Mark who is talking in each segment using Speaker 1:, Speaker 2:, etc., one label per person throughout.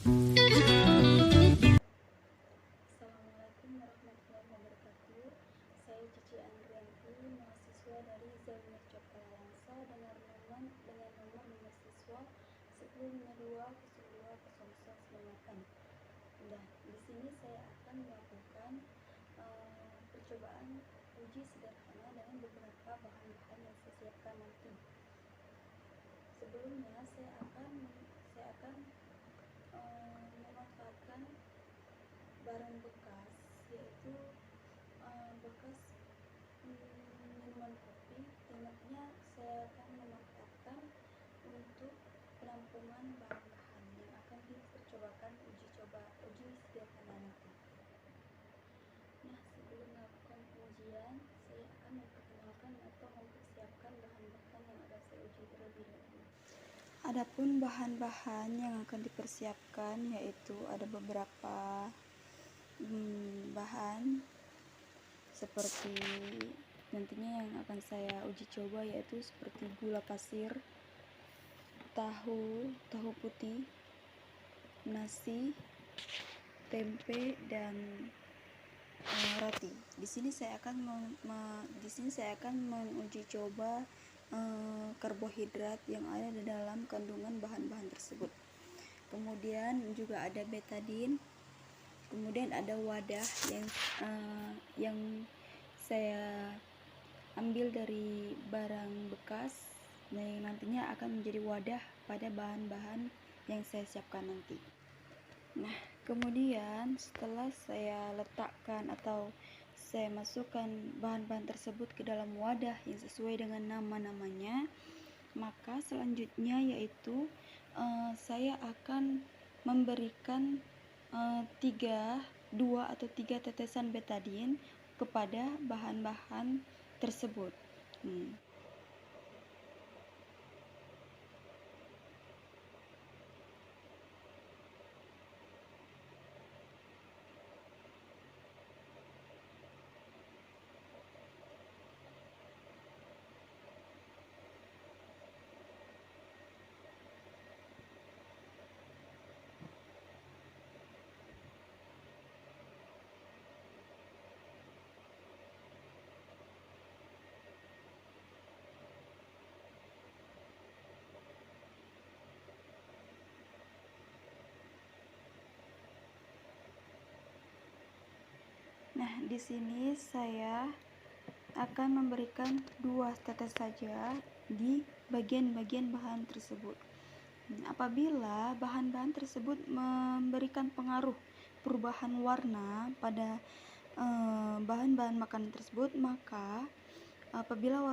Speaker 1: Assalamualaikum warahmatullahi wabarakatuh. Saya Cici Andrianti, mahasiswa dari Zainul Jokalawangsa dengan nomor mahasiswa 1052020196. Nah, di sini saya akan melakukan percobaan uji sederhana dengan beberapa bahan-bahan yang saya siapkan nanti. Sebelumnya saya akan memanfaatkan barang bekas, yaitu bekas minuman kopi, yang nantinya saya akan memanfaatkan untuk penampungan bahan-bahan yang akan dipercobakan uji sederhana nanti. Nah, sebelum melakukan pengujian, saya akan memperkenalkan atau mempersiapkan bahan-bahan yang akan saya uji terlebih dahulu. Adapun bahan-bahan yang akan dipersiapkan yaitu ada beberapa bahan seperti nantinya yang akan saya uji coba, yaitu seperti gula pasir, tahu putih, nasi, tempe, dan roti. Di sini saya akan menguji coba karbohidrat yang ada di dalam kandungan bahan-bahan tersebut. Kemudian juga ada betadin. Kemudian ada wadah yang saya ambil dari barang bekas, yang nantinya akan menjadi wadah pada bahan-bahan yang saya siapkan nanti. Nah, kemudian setelah saya letakkan atau saya masukkan bahan-bahan tersebut ke dalam wadah yang sesuai dengan nama-namanya, maka selanjutnya yaitu saya akan memberikan 2 atau 3 tetesan betadin kepada bahan-bahan tersebut. Nah, di sini saya akan memberikan 2 tetes saja di bagian-bagian bahan tersebut. Apabila bahan-bahan tersebut memberikan pengaruh perubahan warna pada bahan-bahan makanan tersebut, maka apabila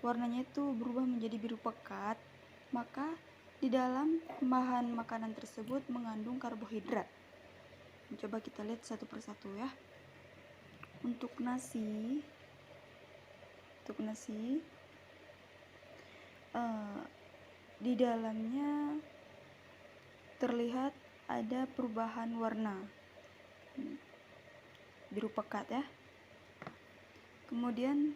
Speaker 1: warnanya itu berubah menjadi biru pekat, maka di dalam bahan makanan tersebut mengandung karbohidrat. Coba kita lihat satu persatu ya. Untuk nasi di dalamnya terlihat ada perubahan warna biru pekat ya. Kemudian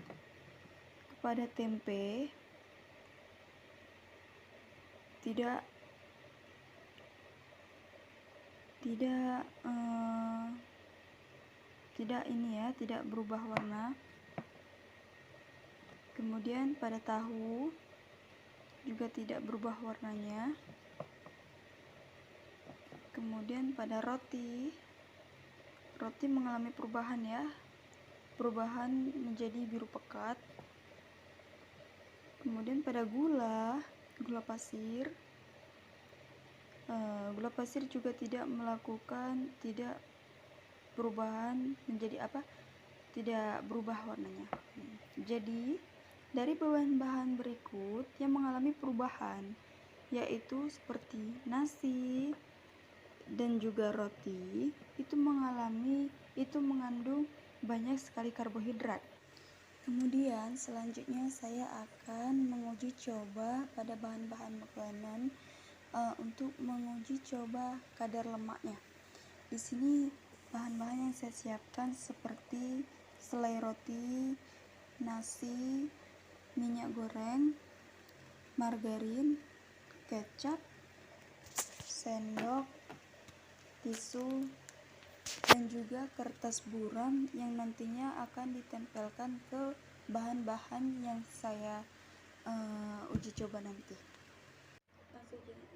Speaker 1: pada tempe tidak berubah warna. Kemudian pada tahu juga tidak berubah warnanya. Kemudian pada roti mengalami perubahan menjadi biru pekat. Kemudian pada gula pasir juga tidak berubah warnanya. Jadi dari bahan-bahan berikut yang mengalami perubahan, yaitu seperti nasi dan juga roti, itu mengandung banyak sekali karbohidrat. Kemudian selanjutnya saya akan menguji coba pada bahan-bahan makanan untuk menguji coba kadar lemaknya. Di sini bahan-bahan yang saya siapkan seperti selai roti, nasi, minyak goreng, margarin, kecap, sendok, tisu, dan juga kertas buram yang nantinya akan ditempelkan ke bahan-bahan yang saya uji coba nanti.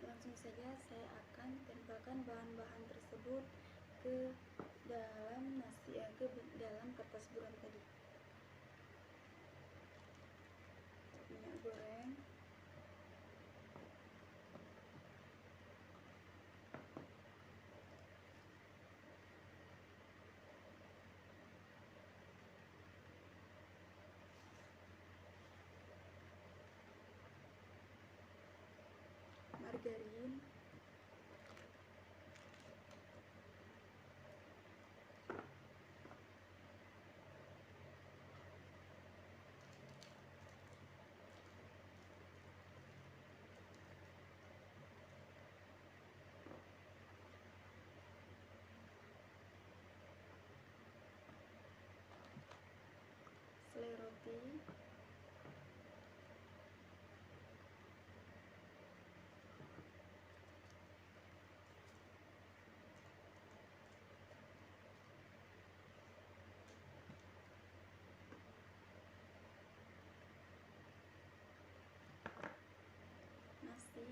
Speaker 1: Langsung saja saya akan tempelkan bahan-bahan tersebut ke dalam dalam kertas buram tadi. Minyak goreng, margarin, selai roti, nasi,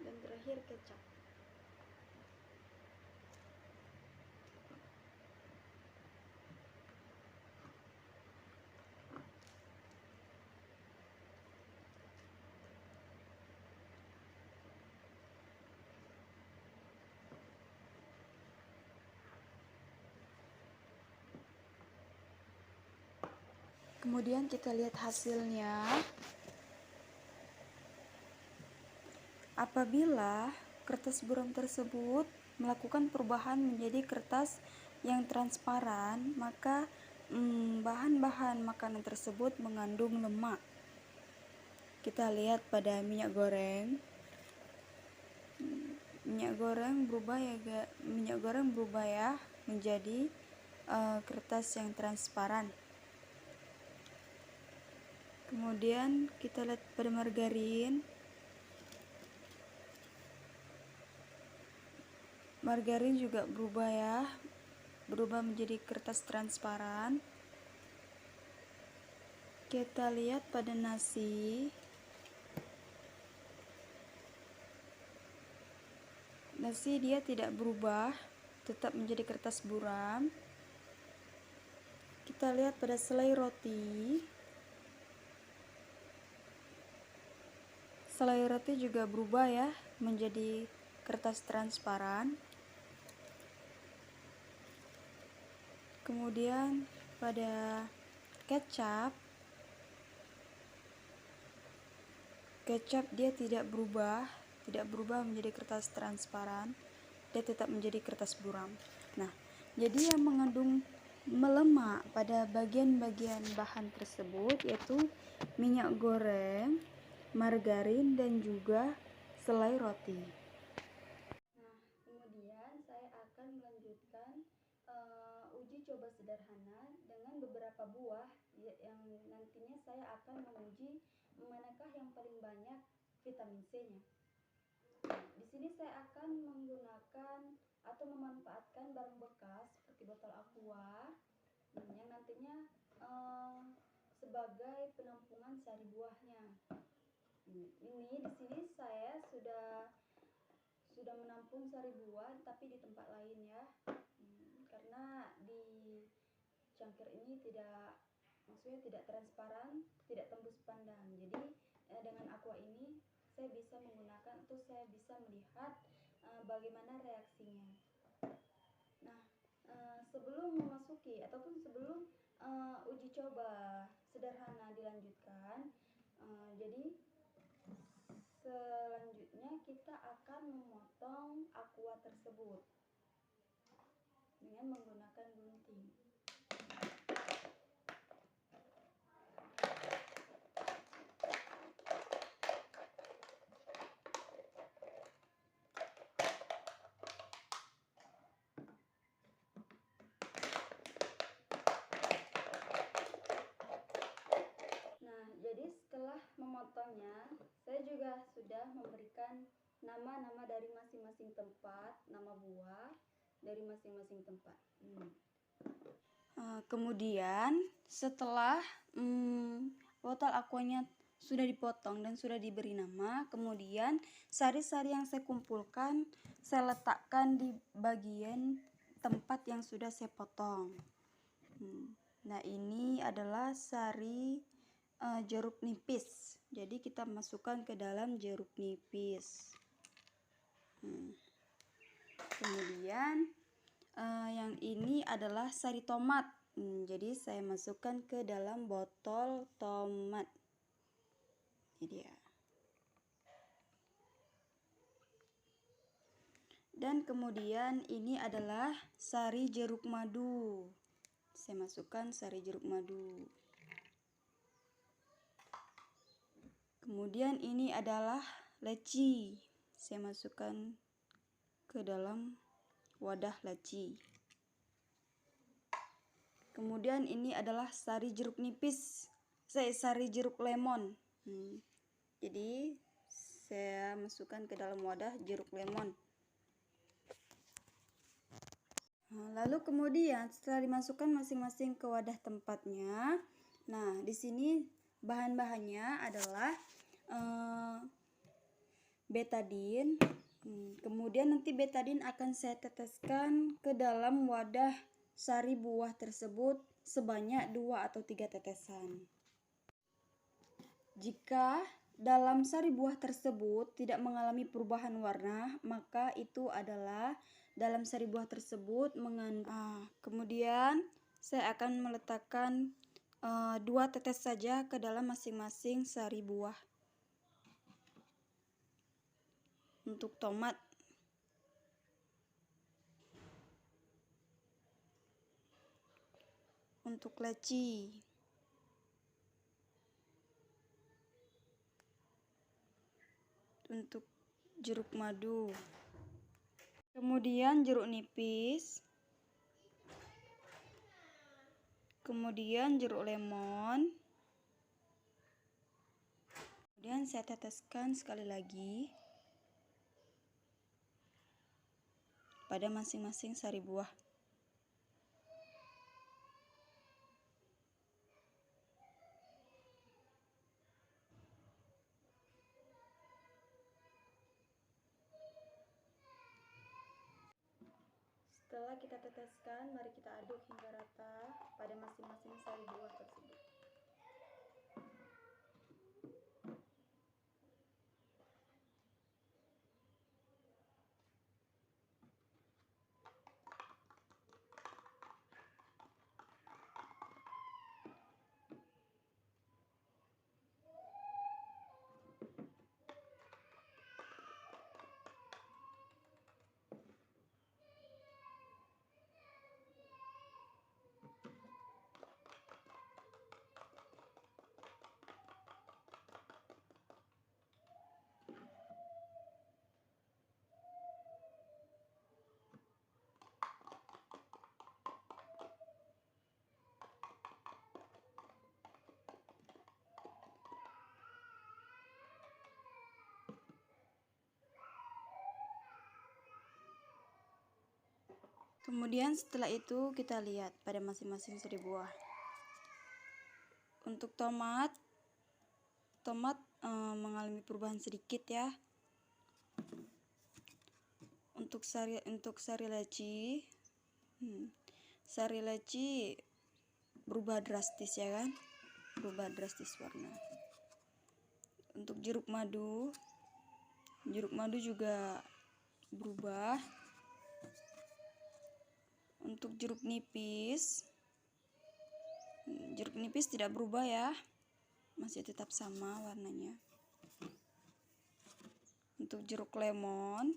Speaker 1: dan terakhir kecap. Kemudian kita lihat hasilnya. Apabila kertas buram tersebut melakukan perubahan menjadi kertas yang transparan, maka bahan-bahan makanan tersebut mengandung lemak. Kita lihat pada minyak goreng. Minyak goreng berubah ya menjadi kertas yang transparan. Kemudian kita lihat pada margarin. Margarin juga berubah menjadi kertas transparan. Kita lihat pada nasi. Nasi dia tidak berubah, tetap menjadi kertas buram. Kita lihat pada selai roti. Selai roti juga berubah ya menjadi kertas transparan. Kemudian pada kecap dia tidak berubah menjadi kertas transparan, dia tetap menjadi kertas buram. Nah, jadi yang mengandung melemak pada bagian-bagian bahan tersebut yaitu minyak goreng, margarin, dan juga selai roti. Nah, kemudian saya akan melanjutkan uji coba sederhana dengan beberapa buah yang nantinya saya akan menguji manakah yang paling banyak vitamin C-nya. Di sini saya akan menggunakan atau memanfaatkan barang bekas seperti botol aqua yang nantinya sebagai penampungan sari buahnya. Ini di sini saya sudah menampung sari buah tapi di tempat lain ya, karena di cangkir ini tidak transparan, tidak tembus pandang. Jadi dengan aqua ini saya bisa menggunakan atau saya bisa melihat bagaimana reaksinya. Nah, sebelum memasuki ataupun sebelum uji coba sederhana dilanjutkan, jadi selanjutnya kita akan memotong aqua tersebut dengan menggunakan gunting. juga sudah memberikan nama-nama dari masing-masing tempat, nama buah dari masing-masing tempat. Kemudian setelah botol aquanya sudah dipotong dan sudah diberi nama, kemudian sari-sari yang saya kumpulkan saya letakkan di bagian tempat yang sudah saya potong. Nah, ini adalah sari jeruk nipis. Jadi kita masukkan ke dalam jeruk nipis. Kemudian yang ini adalah sari tomat. Jadi saya masukkan ke dalam botol tomat. Ini dia. Dan kemudian ini adalah sari jeruk madu. Saya masukkan sari jeruk madu. Kemudian ini adalah leci. Saya masukkan ke dalam wadah leci. Kemudian ini adalah sari jeruk nipis. Sari jeruk lemon. Jadi saya masukkan ke dalam wadah jeruk lemon. Lalu kemudian setelah dimasukkan masing-masing ke wadah tempatnya, nah di sini bahan-bahannya adalah betadin. Kemudian nanti betadin akan saya teteskan ke dalam wadah sari buah tersebut sebanyak 2 atau 3 tetesan. Jika dalam sari buah tersebut tidak mengalami perubahan warna, maka itu adalah dalam sari buah tersebut mengandung. Kemudian saya akan meletakkan 2 tetes saja ke dalam masing-masing sari buah. Untuk tomat, untuk leci, untuk jeruk madu, kemudian jeruk nipis, kemudian jeruk lemon. Kemudian saya teteskan sekali lagi pada masing-masing sari buah. Setelah kita teteskan, mari kita aduk hingga rata pada masing-masing sari buah tersebut. Kemudian setelah itu kita lihat pada masing-masing sari buah. Untuk tomat mengalami perubahan sedikit ya. Untuk sari leci, sari leci berubah drastis ya kan, berubah drastis warna. Untuk jeruk madu juga berubah. Untuk jeruk nipis tidak berubah ya, masih tetap sama warnanya. Untuk jeruk lemon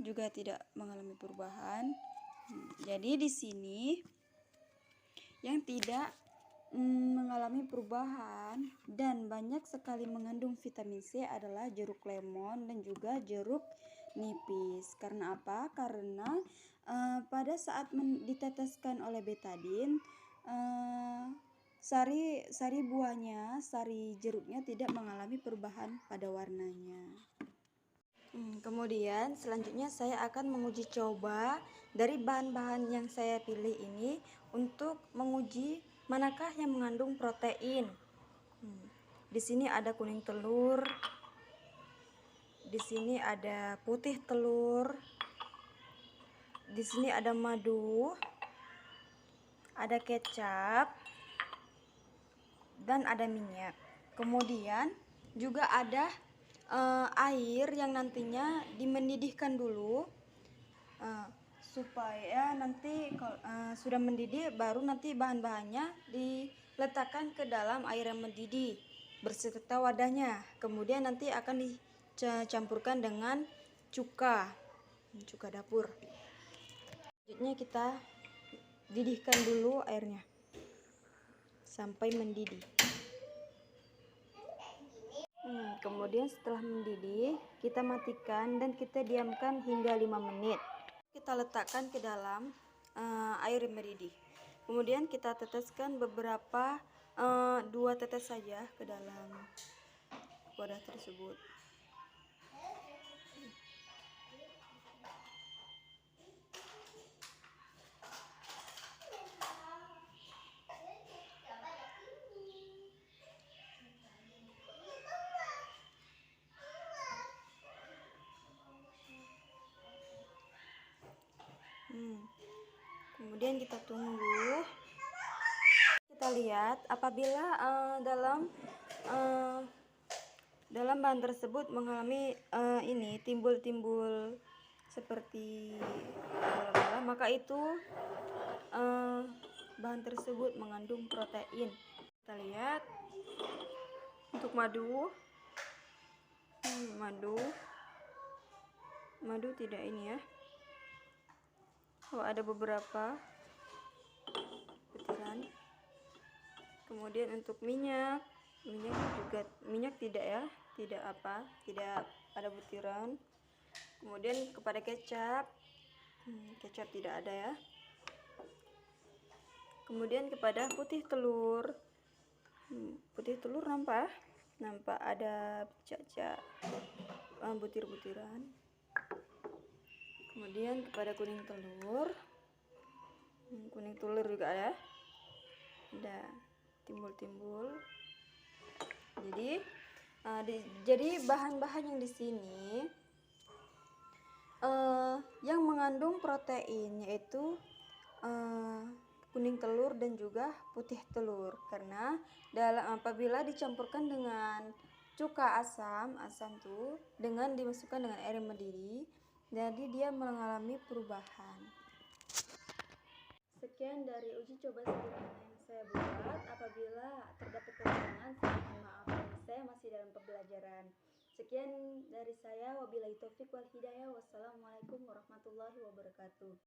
Speaker 1: juga tidak mengalami perubahan. Jadi di sini yang tidak mengalami perubahan dan banyak sekali mengandung vitamin C adalah jeruk lemon dan juga jeruk nipis. Karena apa? Karena pada saat diteteskan oleh betadin, sari buahnya, sari jeruknya tidak mengalami perubahan pada warnanya. Kemudian selanjutnya saya akan menguji coba dari bahan-bahan yang saya pilih ini untuk menguji manakah yang mengandung protein. Di sini ada kuning telur, di sini ada putih telur, di sini ada madu, ada kecap, dan ada minyak. Kemudian juga ada air yang nantinya dimendidihkan dulu supaya nanti kalau sudah mendidih baru nanti bahan-bahannya diletakkan ke dalam air yang mendidih berserta wadahnya. Kemudian nanti akan dicampurkan dengan cuka dapur. Selanjutnya kita didihkan dulu airnya sampai mendidih. Kemudian setelah mendidih kita matikan dan kita diamkan hingga 5 menit. Kita letakkan ke dalam air yang mendidih. Kemudian kita teteskan beberapa 2 tetes saja ke dalam wadah tersebut. Kemudian kita tunggu. Kita lihat apabila dalam bahan tersebut mengalami timbul seperti maka itu bahan tersebut mengandung protein. Kita lihat untuk madu tidak ini ya. Ada beberapa butiran. Kemudian untuk minyak tidak ya, tidak ada butiran. Kemudian kepada kecap tidak ada ya. Kemudian kepada putih telur nampak ada butir-butiran. Kemudian kepada kuning telur juga ya, ada timbul. Jadi bahan-bahan yang di sini yang mengandung protein yaitu kuning telur dan juga putih telur, karena apabila dicampurkan dengan cuka asam tuh dengan dimasukkan dengan air yang mendidih, jadi dia mengalami perubahan. Sekian dari uji coba sederhana yang saya buat. Apabila terdapat kekurangan, saya mohon maaf karena saya masih dalam pembelajaran. Sekian dari saya, wabillahi taufik wal hidayah. Wassalamualaikum warahmatullahi wabarakatuh.